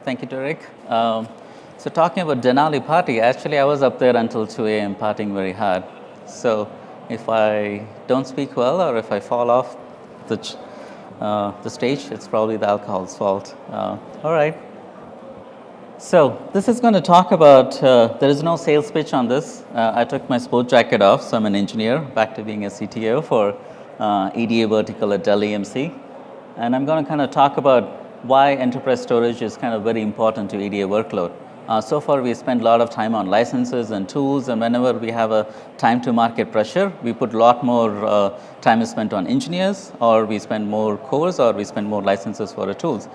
Thank you, Derek. So talking about Denali party, actually I was up there until 2 a.m. partying very hard. So if I don't speak well or if I fall off the stage, it's probably the alcohol's fault. All right. So this is going to talk about, there is no sales pitch on this. I took my sport jacket off, so I'm an engineer, back to being a CTO for EDA vertical at Dell EMC. And I'm going to kind of talk about why enterprise storage is kind of very important to EDA workload. So far, we spend a lot of time on licenses and tools, and whenever we have a time to market pressure, we put a lot more time is spent on engineers, or we spend more cores, or we spend more licenses for the tools.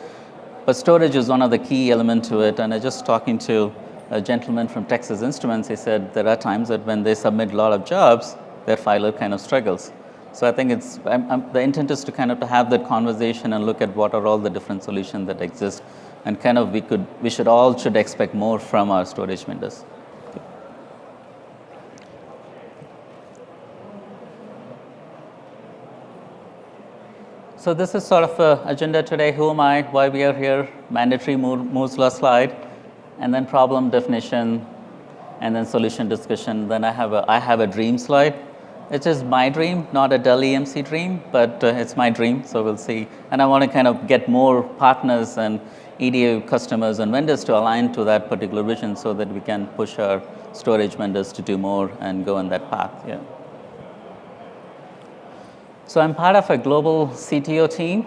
But storage is one of the key elements to it, and I just talking to a gentleman from Texas Instruments, he said there are times that when they submit a lot of jobs, their filer kind of struggles. So I think it's, the intent is to kind of have that conversation and look at what are all the different solutions that exist, and kind of we should expect more from our storage vendors. So this is sort of an agenda today. Who am I? Why we are here? Mandatory Moore's Law slide, and then problem definition, and then solution discussion. Then I have a dream slide. It is my dream, not a Dell EMC dream, but it's my dream, so we'll see. And I want to kind of get more partners and EDA customers and vendors to align to that particular vision so that we can push our storage vendors to do more and go on that path. Yeah. So I'm part of a global CTO team,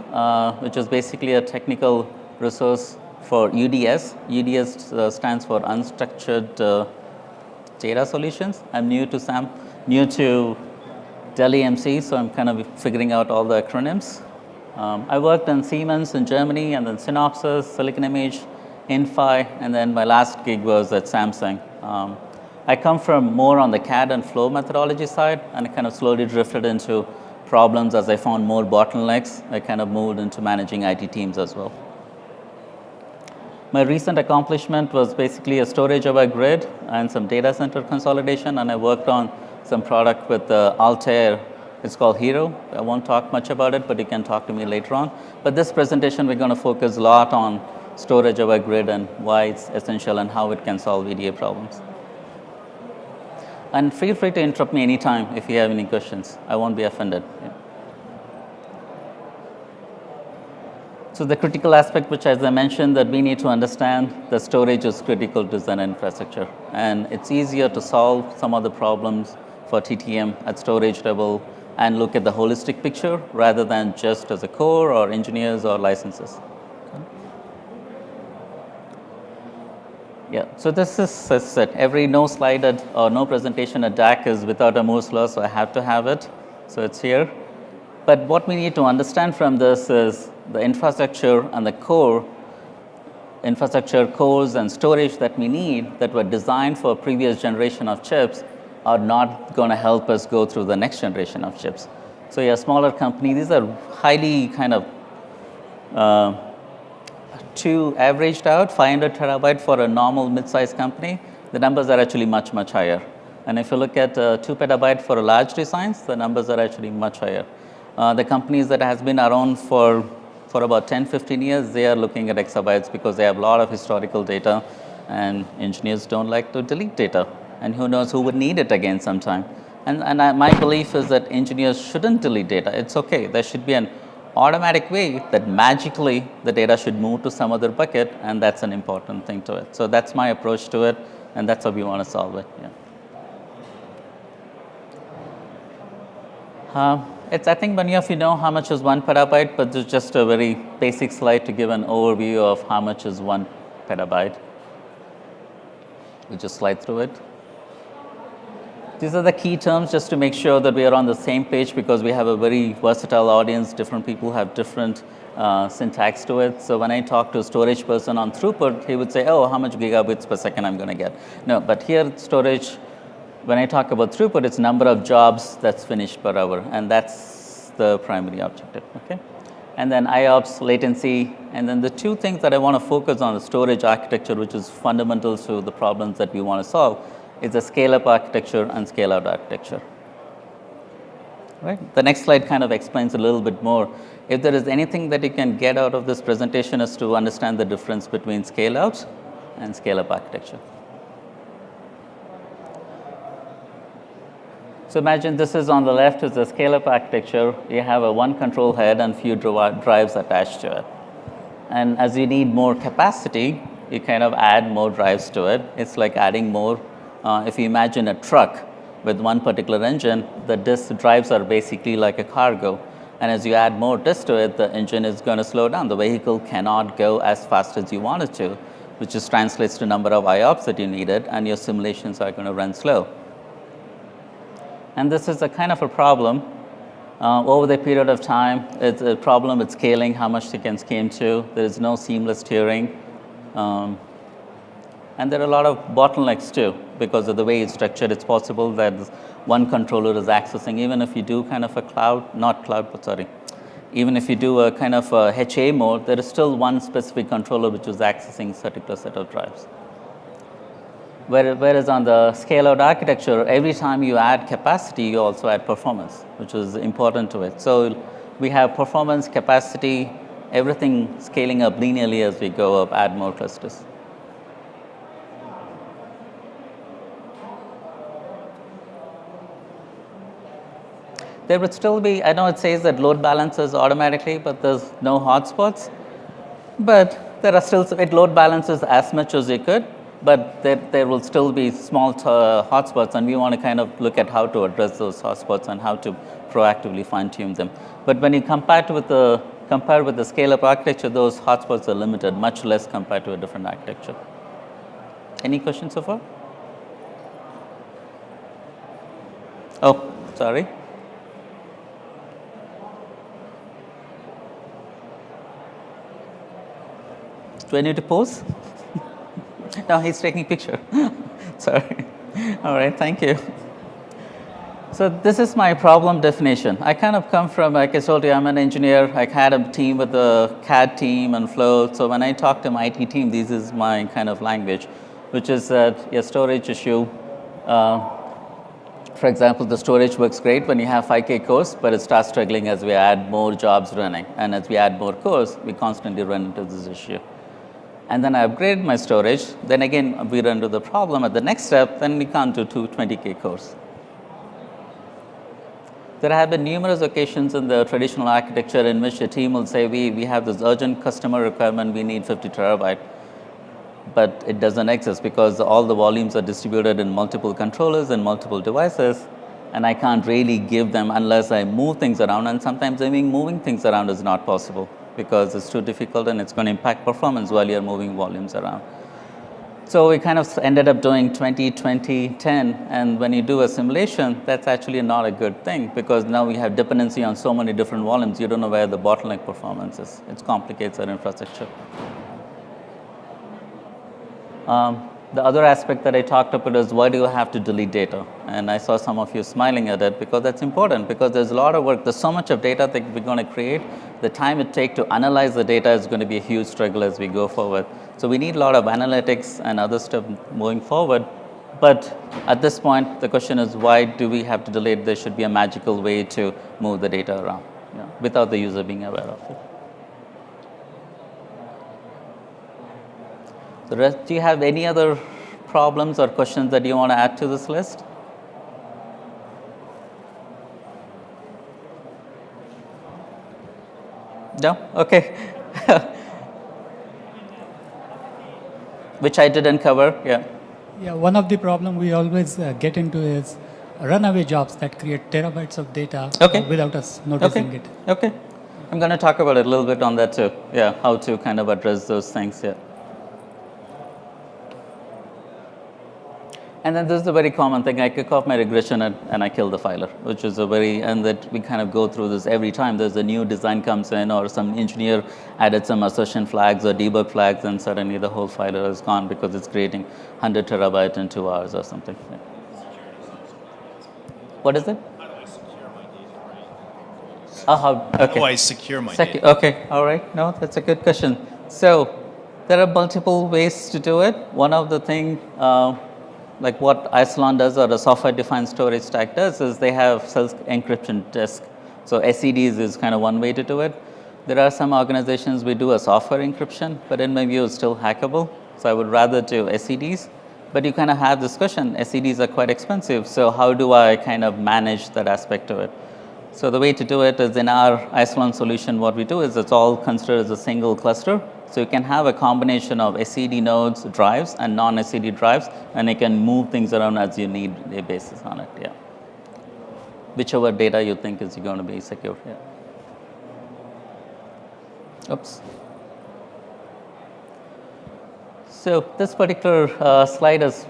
which is basically a technical resource for UDS. UDS stands for Unstructured Data Solutions. I'm new to Dell EMC, so I'm kind of figuring out all the acronyms. I worked in Siemens in Germany, and then Synopsys, Silicon Image, Inphi, and then my last gig was at Samsung. I come from more on the CAD and flow methodology side, and I kind of slowly drifted into problems as I found more bottlenecks. I kind of moved into managing IT teams as well. My recent accomplishment was basically a storage over grid and some data center consolidation, and I worked on some product with Altair. It's called Hero. I won't talk much about it, but you can talk to me later on. But this presentation, we're going to focus a lot on storage over grid and why it's essential and how it can solve EDA problems. And feel free to interrupt me anytime if you have any questions. I won't be offended. Yeah. So the critical aspect, which as I mentioned, that we need to understand the storage is critical to design infrastructure. And it's easier to solve some of the problems for TTM at storage level and look at the holistic picture rather than just as a core or engineers or licenses. Okay. Yeah, so this is, as I said, every no slide or no presentation at DAC is without a Moore's Law, so I have to have it. So it's here. But what we need to understand from this is the infrastructure and the core infrastructure cores and storage that we need that were designed for a previous generation of chips are not going to help us go through the next generation of chips. So a smaller company, these are highly kind of averaged out, 500 terabyte for a normal mid-sized company. The numbers are actually much, much higher. And if you look at 2 petabyte for large designs, the numbers are actually much higher. The companies that has been around for about 10, 15 years, they are looking at exabytes because they have a lot of historical data, and engineers don't like to delete data. And who knows who would need it again sometime. And my belief is that engineers shouldn't delete data. It's okay. There should be an automatic way that magically the data should move to some other bucket, and that's an important thing to it. So that's my approach to it, and that's how we want to solve it. Yeah. I think many of you know how much is 1 petabyte, but it's just a very basic slide to give an overview of how much is 1 petabyte. We'll just slide through it. These are the key terms just to make sure that we are on the same page because we have a very versatile audience. Different people have different syntax to it. So when I talk to a storage person on throughput, he would say, oh, how much gigabits per second I'm going to get. No, but here storage, when I talk about throughput, it's number of jobs that's finished per hour, and that's the primary objective, okay? And then IOPS, latency, and then the two things that I want to focus on, the storage architecture, which is fundamental to the problems that we want to solve, is the scale-up architecture and scale-out architecture. right? The next slide kind of explains a little bit more. If there is anything that you can get out of this presentation is to understand the difference between scale-out and scale-up architecture. So imagine this is on the left is the scale-up architecture. You have a one control head and few drives attached to it. And as you need more capacity, you kind of add more drives to it. It's like adding more. If you imagine a truck with one particular engine, the disk drives are basically like a cargo. And as you add more disk to it, the engine is going to slow down. The vehicle cannot go as fast as you want it to, which just translates to number of IOPS that you needed, and your simulations are going to run slow. And this is a kind of a problem. Over the period of time, it's a problem with scaling, how much you can scale to. There is no seamless steering. And there are a lot of bottlenecks too, because of the way it's structured. It's possible that one controller is accessing, even if you do kind of a even if you do a kind of a HA mode, there is still one specific controller which is accessing a particular set of drives. Whereas on the scale-out architecture, every time you add capacity, you also add performance, which is important to it. So we have performance, capacity, everything scaling up linearly as we go up, add more clusters. There would still be, I know it says that load balances automatically, but there's no hotspots. But there are still, it load balances as much as you could. But there will still be small hotspots, and we want to kind of look at how to address those hotspots and how to proactively fine-tune them. But when you compare with the scale-up architecture, those hotspots are limited, much less compared to a different architecture. Any questions so far? Oh, sorry. Do I need to pause? No, he's taking a picture. Sorry. All right, thank you. So this is my problem definition. I kind of come from, like I told you, I'm an engineer. I had a team with the CAD team and flow. So when I talk to my IT team, this is my kind of language, which is that a storage issue. For example, the storage works great when you have 5K cores, but it starts struggling as we add more jobs running. And as we add more cores, we constantly run into this issue. And then I upgrade my storage. Then again, we run into the problem at the next step, then we can't do 220K cores. There have been numerous occasions in the traditional architecture in which a team will say, we have this urgent customer requirement, we need 50 terabyte. But it doesn't exist because all the volumes are distributed in multiple controllers and multiple devices, and I can't really give them unless I move things around, and sometimes even moving things around is not possible because it's too difficult and it's going to impact performance while you're moving volumes around. So we kind of ended up doing 20, 20, 10, and when you do a simulation, that's actually not a good thing because now we have dependency on so many different volumes, you don't know where the bottleneck performance is. It complicates our infrastructure. The other aspect that I talked about is why do you have to delete data? And I saw some of you smiling at it because that's important because there's a lot of work. There's so much of data that we're going to create. The time it takes to analyze the data is going to be a huge struggle as we go forward. So we need a lot of analytics and other stuff moving forward. But at this point, the question is why do we have to delete? There should be a magical way to move the data around without the user being aware of it. Do you have any other problems or questions that you want to add to this list? No? Okay. Which I didn't cover, yeah. Yeah, one of the problems we always get into is runaway jobs that create terabytes of data without us noticing it. Okay. I'm going to talk about it a little bit on that too. Yeah, how to kind of address those things, yeah. And then this is a very common thing. I kick off my regression and I kill the filer, which is and that we kind of go through this every time there's a new design comes in or some engineer added some assertion flags or debug flags and suddenly the whole filer is gone because it's creating 100 terabytes in 2 hours or something. Yeah. What is it? How do I secure my data? Okay. How do I secure my data? Okay, all right. No, that's a good question. So there are multiple ways to do it. One of the things, like what Isilon does or the software-defined storage stack does is they have self-encryption disk. So SEDs is kind of one way to do it. There are some organizations we do a software encryption, but in my view, it's still hackable. So I would rather do SEDs. But you kind of have this question, SEDs are quite expensive, so how do I kind of manage that aspect of it? So the way to do it is in our Isilon solution, what we do is it's all considered as a single cluster. So you can have a combination of SED nodes, drives, and non-SED drives, and you can move things around as you need a basis on it, yeah. Whichever data you think is going to be secure, yeah. Oops. So this particular slide is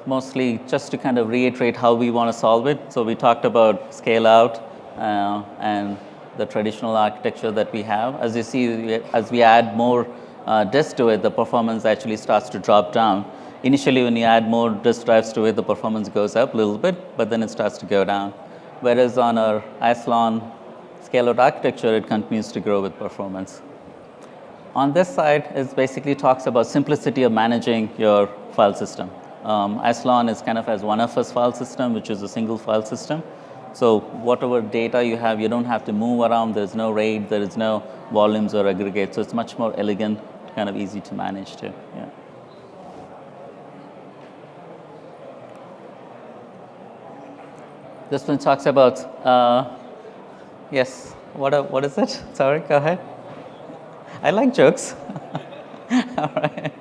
mostly just to kind of reiterate how we want to solve it. So we talked about scale out and the traditional architecture that we have. As you see, as we add more disks to it, the performance actually starts to drop down. Initially, when you add more disk drives to it, the performance goes up a little bit, but then it starts to go down. Whereas on our Isilon scale out architecture, it continues to grow with performance. On this side, it basically talks about simplicity of managing your file system. Isilon is kind of as one of us file system, which is a single file system. So whatever data you have, you don't have to move around. There's no RAID, there is no volumes or aggregates. So it's much more elegant, kind of easy to manage too. Yeah. This one talks about, yes, what is it? Sorry, go ahead. I like jokes. All right.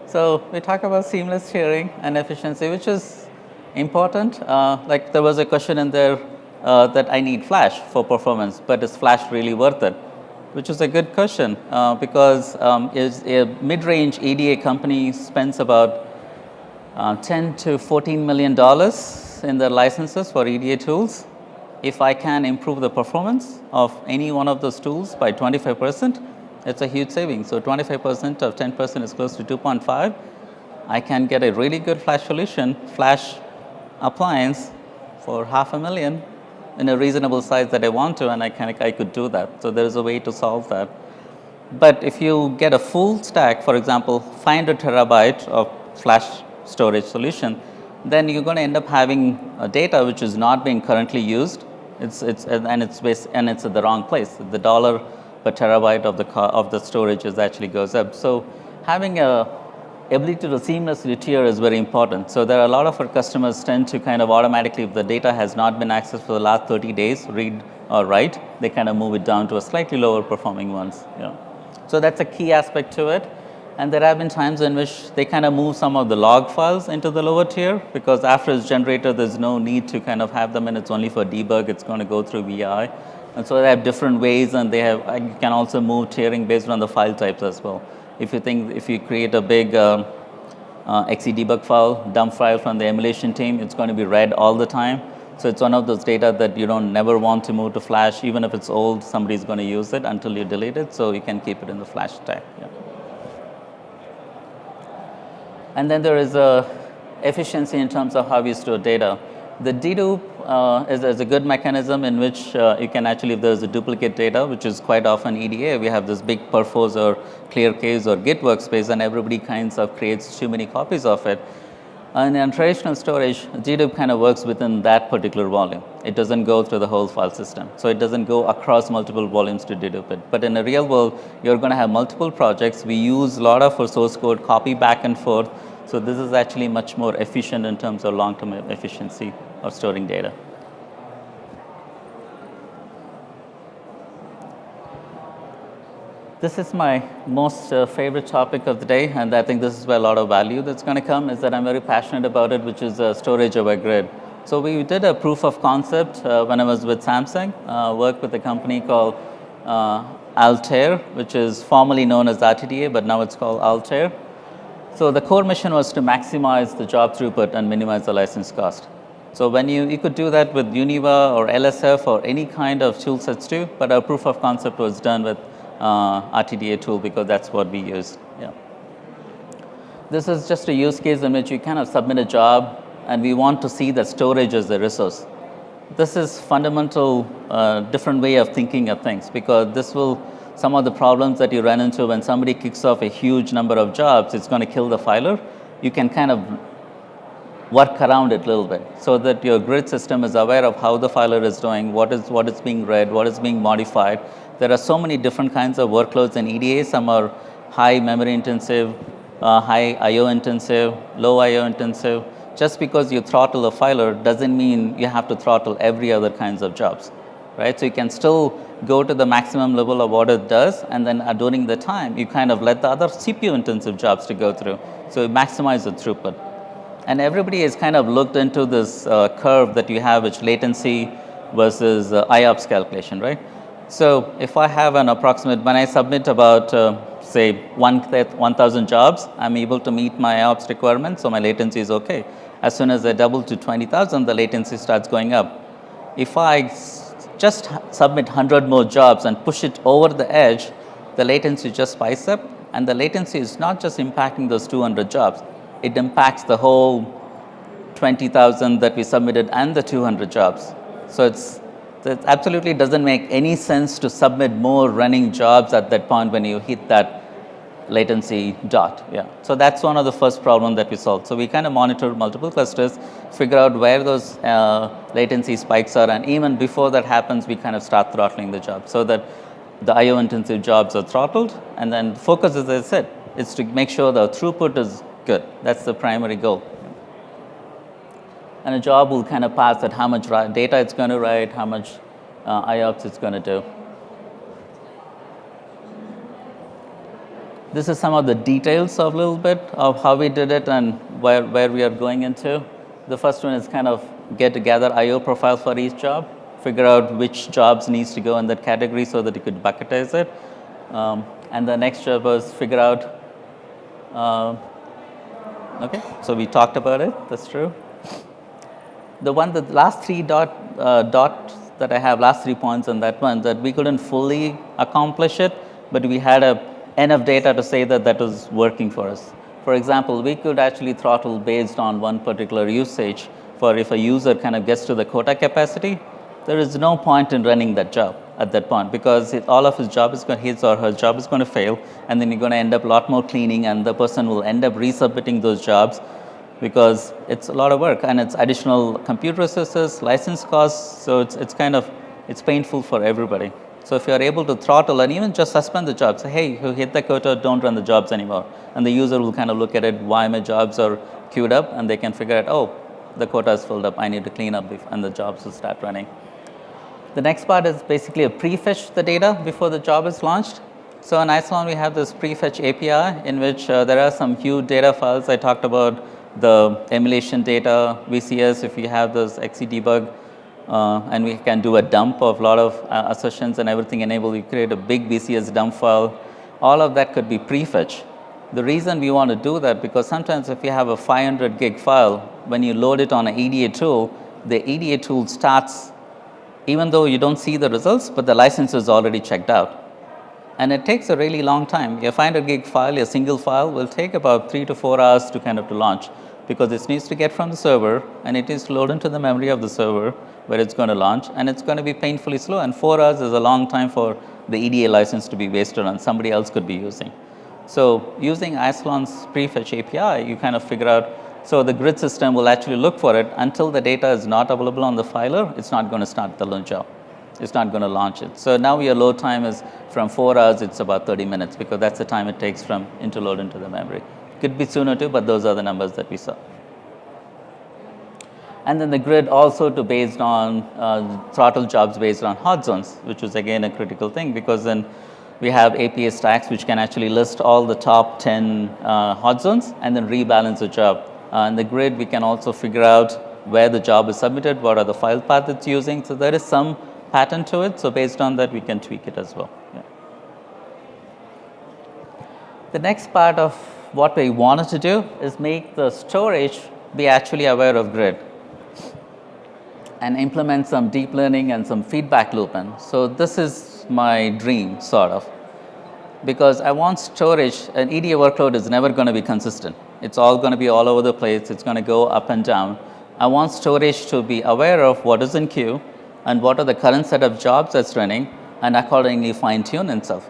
So we talk about seamless sharing and efficiency, which is important. Like there was a question in there that I need flash for performance, but is flash really worth it? Which is a good question because is a mid-range EDA company spends about $10 to $14 million in their licenses for EDA tools. If I can improve the performance of any one of those tools by 25%, it's a huge saving. So 25% of 10% is close to 2.5. I can get a really good flash solution, flash appliance for $500,000 in a reasonable size that I want to, and I could do that. So there is a way to solve that. But if you get a full stack, for example, 500 terabyte of flash storage solution, then you're going to end up having data which is not being currently used. It's at the wrong place. The dollar per terabyte of the storage actually goes up. So having a ability to seamlessly tier is very important. So there are a lot of our customers tend to kind of automatically, if the data has not been accessed for the last 30 days, read or write, they kind of move it down to a slightly lower performing ones. Yeah. So that's a key aspect to it. And there have been times in which they kind of move some of the log files into the lower tier because after it's generated, there's no need to kind of have them, and it's only for debug. It's going to go through VI. And so they have different ways, and you can also move tiering based on the file types as well. If you create a big XE debug file, dump file from the emulation team, it's going to be read all the time. So it's one of those data that you don't never want to move to flash. Even if it's old, somebody's going to use it until you delete it. So you can keep it in the flash stack. Yeah. And then there is efficiency in terms of how you store data. The dedupe is a good mechanism in which you can actually, if there's a duplicate data, which is quite often EDA, we have this big Perfos or ClearCase or Git workspace, and everybody kinds of creates too many copies of it. And in traditional storage, dedupe kind of works within that particular volume. It doesn't go through the whole file system. So it doesn't go across multiple volumes to dedupe it. But in the real world, you're going to have multiple projects. We use a lot of our source code, copy back and forth. So this is actually much more efficient in terms of long-term efficiency of storing data. This is my most favorite topic of the day, and I think this is where a lot of value that's going to come, is that I'm very passionate about it, which is storage over grid. So we did a proof of concept when I was with Samsung, worked with a company called Altair, which is formerly known as RTDA, but now it's called Altair. So the core mission was to maximize the job throughput and minimize the license cost. So when you could do that with Univa or LSF or any kind of tool sets too, but our proof of concept was done with RTDA tool because that's what we use. Yeah. This is just a use case in which you kind of submit a job and we want to see that storage as a resource. This is fundamental different way of thinking of things because this will, some of the problems that you run into when somebody kicks off a huge number of jobs, it's going to kill the filer. You can kind of work around it a little bit so that your grid system is aware of how the filer is doing, what is being read, what is being modified. There are so many different kinds of workloads in EDA. Some are high memory intensive, high I/O intensive, low I/O intensive. Just because you throttle a filer doesn't mean you have to throttle every other kinds of jobs, right? So you can still go to the maximum level of what it does, and then during the time, you kind of let the other CPU intensive jobs to go through. So you maximize the throughput. And everybody has kind of looked into this curve that you have, which latency versus IOPS calculation, right? So if I have an approximate, when I submit about, say, 1,000 jobs, I'm able to meet my IOPS requirements, so my latency is okay. As soon as I double to 20,000, the latency starts going up. If I just submit 100 more jobs and push it over the edge, the latency just spikes up, and the latency is not just impacting those 200 jobs, it impacts the whole 20,000 that we submitted and the 200 jobs. So it absolutely doesn't make any sense to submit more running jobs at that point when you hit that latency dot. Yeah. So that's one of the first problems that we solved. So we kind of monitor multiple clusters, figure out where those latency spikes are, and even before that happens, we kind of start throttling the job so that the I/O intensive jobs are throttled, and then focus, as I said, is to make sure the throughput is good. That's the primary goal. And a job will kind of pass at how much data it's going to write, how much IOPS it's going to do. This is some of the details of a little bit of how we did it and where we are going into. The first one is kind of get together I/O profile for each job, figure out which jobs needs to go in that category so that you could bucketize it. And the next job was figure out, okay, so we talked about it, that's true. The last three dots that I have, last 3 points on that one, that we couldn't fully accomplish it, but we had enough data to say that that was working for us. For example, we could actually throttle based on one particular usage. For if a user kind of gets to the quota capacity, there is no point in running that job at that point, because all of his or her job is going to fail, and then you're going to end up a lot more cleaning, and the person will end up resubmitting those jobs because it's a lot of work and it's additional compute resources, license costs. So it's painful for everybody. So if you're able to throttle and even just suspend the job, say, hey, you hit the quota, don't run the jobs anymore. And the user will kind of look at it, why my jobs are queued up, and they can figure out, oh, the quota is filled up, I need to clean up, and the jobs will start running. The next part is basically a pre-fetch the data before the job is launched. So in Isilon, we have this pre-fetch API in which there are some huge data files. I talked about the emulation data, VCS, if you have those XCDebug, and we can do a dump of a lot of assertions and everything enabled. You create a big VCS dump file. All of that could be pre-fetch. The reason we want to do that, because sometimes if you have a 500 gig file, when you load it on an EDA tool, the EDA tool starts, even though you don't see the results, but the license is already checked out. And it takes a really long time. A 500 gig file, a single file, will take about 3 to 4 hours to kind of to launch, because it needs to get from the server and it needs to load into the memory of the server where it's going to launch, and it's going to be painfully slow. And 4 hours is a long time for the EDA license to be wasted on somebody else could be using. So using Isilon's prefetch API, you kind of figure out, so the grid system will actually look for it until the data is not available on the filer. It's not going to start the job. It's not going to launch it. So now your load time is from 4 hours, it's about 30 minutes, because that's the time it takes from load into the memory. Could be sooner too, but those are the numbers that we saw. And then the grid also based on throttle jobs based on hot zones, which is again a critical thing, because then we have APA stacks which can actually list all the top 10 hot zones and then rebalance the job. In the grid, we can also figure out where the job is submitted, what are the file paths it's using. So there is some pattern to it. So based on that, we can tweak it as well. Yeah. The next part of what we wanted to do is make the storage be actually aware of grid and implement some deep learning and some feedback loop in. So this is my dream, sort of, because I want storage. An EDA workload is never going to be consistent. It's all going to be all over the place. It's going to go up and down. I want storage to be aware of what is in queue and what are the current set of jobs that's running, and accordingly fine-tune itself.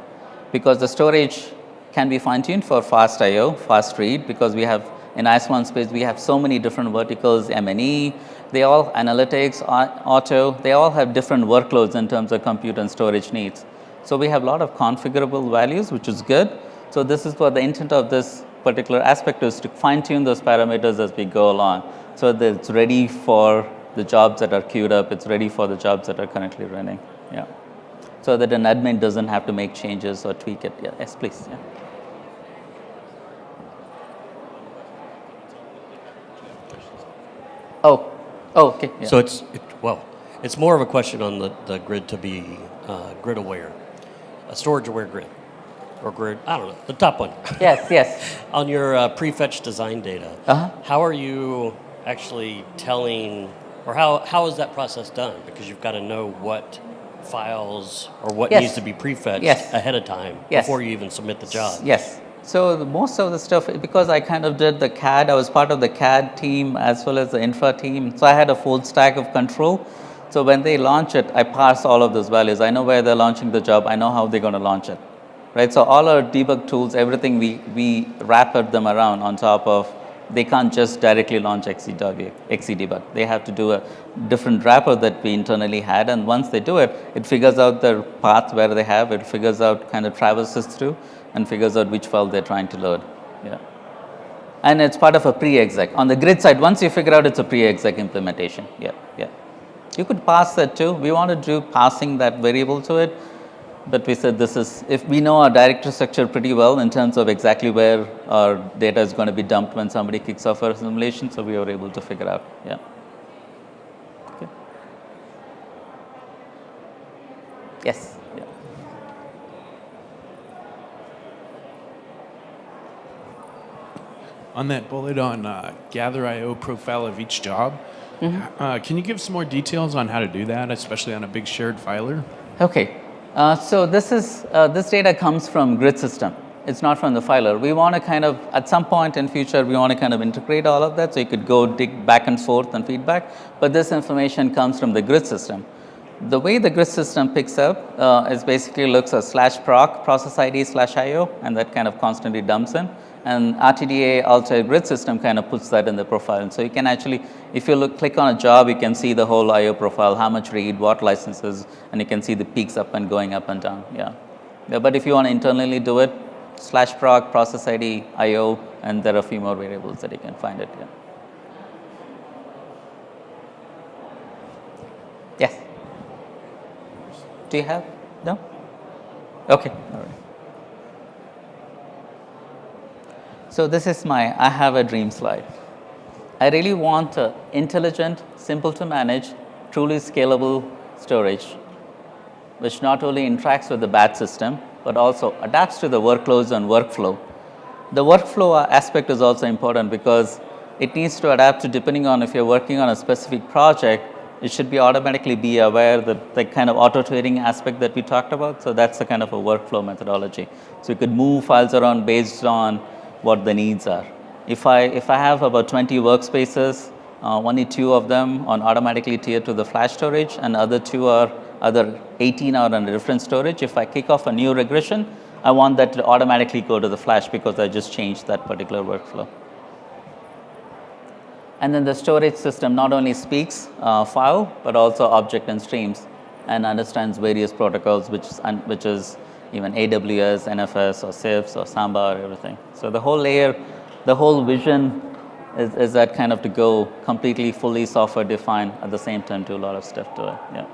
Because the storage can be fine-tuned for fast I/O, fast read, because we have In Isilon space, we have so many different verticals, M&E, they all, analytics, auto, they all have different workloads in terms of compute and storage needs. So we have a lot of configurable values, which is good. So this is what the intent of this particular aspect is, to fine tune those parameters as we go along, so that it's ready for the jobs that are queued up, it's ready for the jobs that are currently running. Yeah. So that an admin doesn't have to make changes or tweak it. Yeah. Yes, please. Yeah. Oh, okay. Yeah. So it's more of a question on the grid to be grid aware, a storage aware grid, or grid, I don't know, the top one. Yes, yes. On your prefetch design data, how are you actually telling, or how is that process done? Because you've got to know what files or what needs to be prefetched ahead of time before you even submit the job. Yes. So most of the stuff, because I kind of did the CAD, I was part of the CAD team as well as the infra team. So I had a full stack of control. So when they launch it, I parse all of those values. I know where they're launching the job. I know how they're going to launch it, right? So all our debug tools, everything we wrap them around on top of. They can't just directly launch XCDebug. They have to do a different wrapper that we internally had, and once they do it, it figures out the path where they have, it figures out, kind of traverses through, and figures out which file they're trying to load. Yeah. And it's part of a pre-exec. On the grid side, once you figure out it's a pre-exec implementation. Yeah, yeah. You could pass that too. We want to do passing that variable to it. But we said this is, if we know our directory structure pretty well in terms of exactly where our data is going to be dumped when somebody kicks off our simulation, so we were able to figure out. Yeah. Okay. Yes. Yeah. On that bullet on gather I/O profile of each job, can you give some more details on how to do that, especially on a big shared filer? Okay. So this data comes from grid system. It's not from the filer. We want to kind of, at some point in future, we want to kind of integrate all of that, so you could go dig back and forth and feedback. But this information comes from the grid system. The way the grid system picks up is basically looks at /proc process ID /IO, and that kind of constantly dumps in. And RTDA alter grid system kind of puts that in the profile. And so you can actually, if you click on a job, you can see the whole IO profile, how much read, what licenses, and you can see the peaks up and going up and down. Yeah. But if you want to internally do it, /proc process ID IO, and there are a few more variables that you can find it. Yeah. Yes. Do you have? No? Okay. All right. So this is my I have a dream slide. I really want an intelligent, simple to manage, truly scalable storage, which not only interacts with the batch system, but also adapts to the workloads and workflow. The workflow aspect is also important because it needs to adapt to, depending on if you're working on a specific project, it should be automatically be aware that the kind of auto-tweeting aspect that we talked about. So that's the kind of a workflow methodology. So you could move files around based on what the needs are. If I have about 20 workspaces, only 2 of them are automatically tiered to the flash storage, and other 18 are on a different storage. If I kick off a new regression, I want that to automatically go to the flash because I just changed that particular workflow. And then the storage system not only speaks file, but also object and streams, and understands various protocols, which is even AWS, NFS, or CIFS, or Samba, or everything. So the whole layer, the whole vision is that kind of to go completely, fully software defined, at the same time do a lot of stuff to it. Yeah.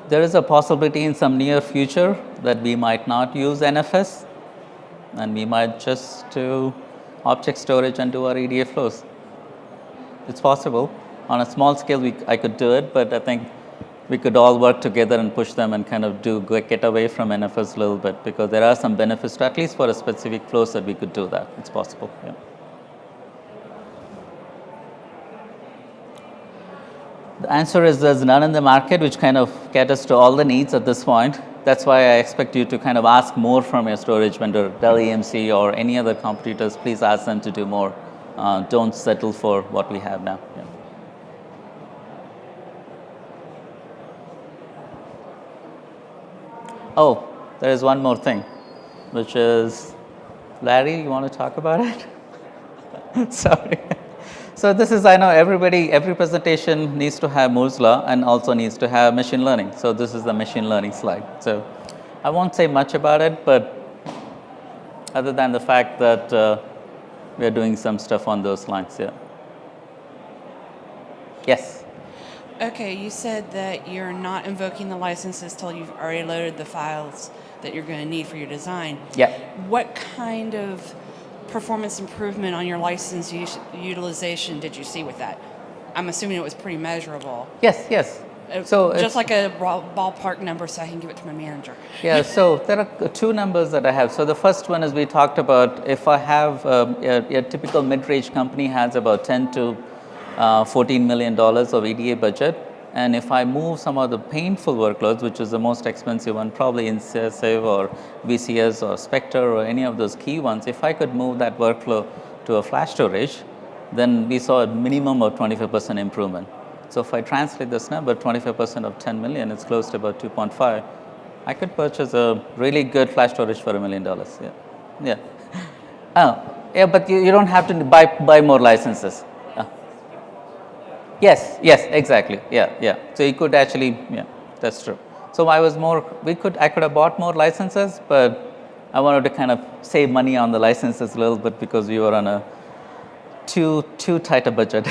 There is a possibility in some near future that we might not use NFS, and we might just do object storage and do our EDA flows. It's possible. On a small scale, I could do it, but I think we could all work together and push them and kind of get away from NFS a little bit, because there are some benefits, at least for a specific flows, that we could do that. It's possible. Yeah. The answer is there's none in the market which kind of caters to all the needs at this point. That's why I expect you to kind of ask more from your storage vendor, Dell EMC or any other competitors. Please ask them to do more. Don't settle for what we have now. Yeah. Oh, there is one more thing, which is Larry, you want to talk about it? Sorry. So this is, I know every presentation needs to have Moore's law and also needs to have machine learning. So this is the machine learning slide. So I won't say much about it, but other than the fact that we are doing some stuff on those lines, yeah. Yes? Okay, you said that you're not invoking the licenses till you've already loaded the files that you're going to need for your design. Yeah. What kind of performance improvement on your license utilization did you see with that? I'm assuming it was pretty measurable. Yes, yes. So just like a ballpark number so I can give it to my manager. Yeah, so there are two numbers that I have. So the first one is we talked about if I have a typical mid-range company has about 10 to $14 million of EDA budget. And if I move some of the painful workloads, which is the most expensive one, probably in CSV or VCS or Spectre or any of those key ones, if I could move that workflow to a flash storage, then we saw a minimum of 25% improvement. So if I translate this number, 25% of 10 million is close to about 2.5. I could purchase a really good flash storage for $1 million. Yeah, yeah. Oh, yeah, but you don't have to buy more licenses. Yes, yes, exactly. Yeah, yeah. So you could actually, yeah, that's true. So I could have bought more licenses, but I wanted to kind of save money on the licenses a little bit because we were on a too tight a budget.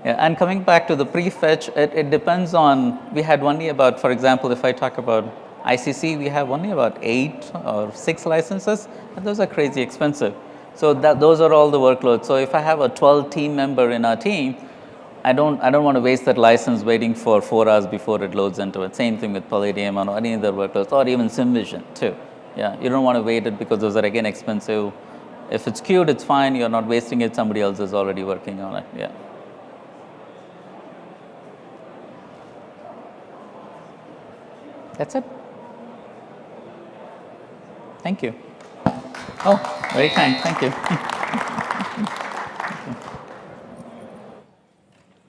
Yeah, and coming back to the prefetch, it depends on, we had only about, for example, if I talk about ICC, we have only about 8 or 6 licenses, and those are crazy expensive. So those are all the workloads. So if I have a 12 team member in our team, I don't want to waste that license waiting for 4 hours before it loads into it. Same thing with Palladium or any other workloads, or even SimVision too. Yeah, you don't want to wait it because those are again expensive. If it's queued, it's fine. You're not wasting it. Somebody else is already working on it. Yeah. That's it. Thank you. Oh, very kind. Thank you.